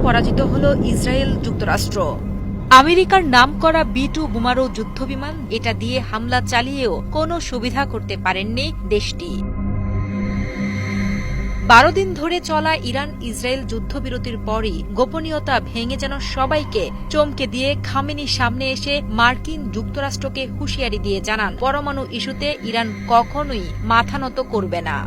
পরাজিত হল ইসরায়েল যুক্তরাষ্ট্র। আমেরিকার নামকরা B-2 বোমারু যুদ্ধবিমান এটা দিয়ে হামলা চালিয়েও কোনো সুবিধা করতে পারেননি দেশটি। 12 দিন ধরে চলা ইরান ইসরায়েল যুদ্ধবিরতির পরই গোপনীয়তা ভেঙে যেন সবাইকে চমকে দিয়ে খামেনি সামনে এসে মার্কিন যুক্তরাষ্ট্রকে হুঁশিয়ারি দিয়ে জানান, পরমাণু ইস্যুতে ইরান কখনোই মাথা নত করবে না।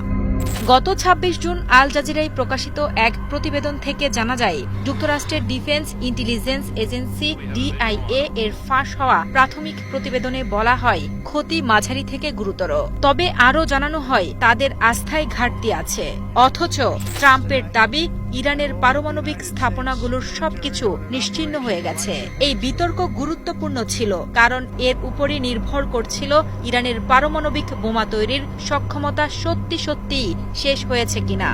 গত 26 জুন আল জাজিরায় প্রকাশিত এক প্রতিবেদন থেকে জানা যায়, যুক্তরাষ্ট্রের ডিফেন্স ইন্টেলিজেন্স এজেন্সি DIA এর ফাঁস হওয়া প্রাথমিক প্রতিবেদনে বলা হয় ক্ষতি মাঝারি থেকে গুরুতর। তবে আরও জানানো হয় তাদের আস্থায় ঘাটতি আছে। অথচ ট্রাম্পের দাবি ইরানের পারমাণবিক স্থাপনাগুলোর সবকিছু নিশ্চিহ্ন হয়ে গেছে। এই বিতর্ক গুরুত্বপূর্ণ ছিল কারণ এর উপরই নির্ভর করছিল ইরানের পারমাণবিক বোমা তৈরির সক্ষমতা সত্যি সত্যিই শেষ হয়েছে কিনা।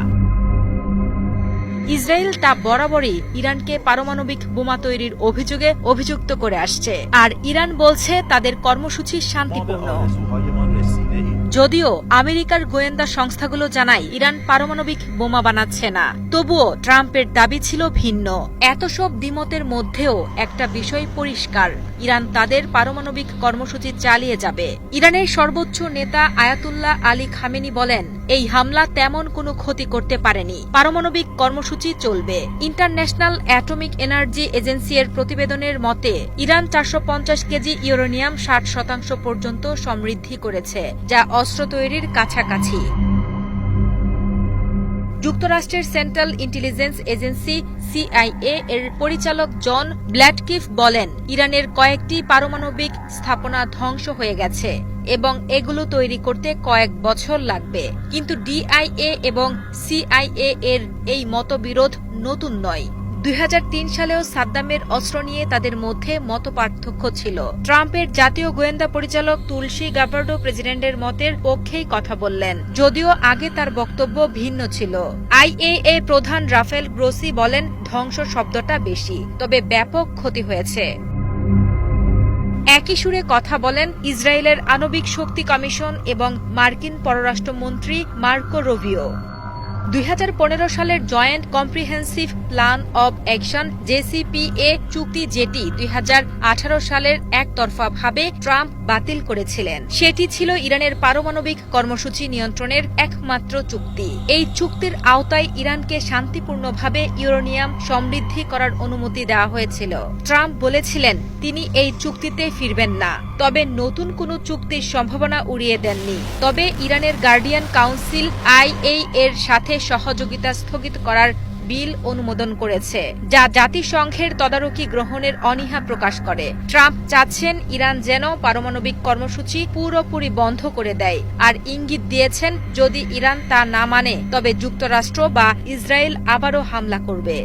ইসরায়েল তা বরাবরই ইরানকে পারমাণবিক বোমা তৈরির অভিযোগে অভিযুক্ত করে আসছে, আর ইরান বলছে তাদের কর্মসূচি শান্তিপূর্ণ। যদিও আমেরিকার গোয়েন্দা সংস্থাগুলো জানায় ইরান পারমাণবিক বোমা বানাচ্ছে না, তবুও ট্রাম্পের দাবি ছিল ভিন্ন। এত সব দ্বিমতের মধ্যেও একটা বিষয় পরিষ্কার, ইরান তাদের পারমাণবিক কর্মসূচি চালিয়ে যাবে। ইরানের সর্বোচ্চ নেতা আয়াতুল্লাহ আলী খামেনি বলেন, এই হামলা তেমন কোনো ক্ষতি করতে পারেনি, পারমাণবিক কর্মসূচি চলবে। ইন্টারন্যাশনাল অ্যাটমিক এনার্জি এজেন্সি এর প্রতিবেদনের মতে ইরান 450 কেজি ইউরেনিয়াম 60% পর্যন্ত সমৃদ্ধি করেছে, যা অস্ত্র তৈরির কাছাকাছি। যুক্তরাষ্ট্রের সেন্ট্রাল ইন্টেলিজেন্স এজেন্সি CIA এর পরিচালক জন ব্ল্যাডকিফ বলেন, ইরানের কয়েকটি পারমাণবিক স্থাপনা ধ্বংস হয়ে গেছে এবং এগুলো তৈরি করতে কয়েক বছর লাগবে। কিন্তু DIA এবং CIA এর এই মতবিরোধ নতুন নয়। 2003 সালেও সাদ্দামের অস্ত্র নিয়ে তাদের মধ্যে মতপার্থক্য ছিল। ট্রাম্পের জাতীয় গোয়েন্দা পরিচালক তুলসী গাবার্ডো প্রেসিডেন্টের মতের পক্ষেই কথা বললেন, যদিও আগে তার বক্তব্য ভিন্ন ছিল। IAEA প্রধান রাফেল গ্রোসি বলেন, ধ্বংস শব্দটা বেশি, তবে ব্যাপক ক্ষতি হয়েছে। একই সুরে কথা বলেন ইসরায়েলের আণবিক শক্তি কমিশন এবং মার্কিন পররাষ্ট্রমন্ত্রী মার্কো রুবিও। 2015 সালের joint comprehensive plan of action JCPA চুক্তি, যেটি 2018 সালের একতরফাভাবে ট্রাম্প বাতিল করেছিলেন, সেটি ছিল ইরানের পারমাণবিক কর্মসূচি নিয়ন্ত্রণের একমাত্র চুক্তি। এই চুক্তির আওতায় ইরানকে শান্তিপূর্ণভাবে ইউরেনিয়াম সমৃদ্ধি করার অনুমতি দেওয়া হয়েছিল। ট্রাম্প বলেছিলেন তিনি এই চুক্তিতে ফিরবেন না, তবে নতুন কোনো চুক্তির সম্ভাবনা উড়িয়ে দেননি। তবে ইরানের গার্ডিয়ান কাউন্সিল IA এর সাথে সহযোগিতা স্থগিত করার বিল অনুমোদন করেছে, যা জাতিসংঘের তদারকি গ্রহণের অনীহা প্রকাশ করে। ট্রাম্প চাচ্ছেন ইরান যেন পারমাণবিক কর্মসূচি পুরোপুরি বন্ধ করে দেয়, আর ইঙ্গিত দিয়েছেন যদি ইরান তা না মানে তবে যুক্তরাষ্ট্র বা ইসরায়েল আবারও হামলা করবে।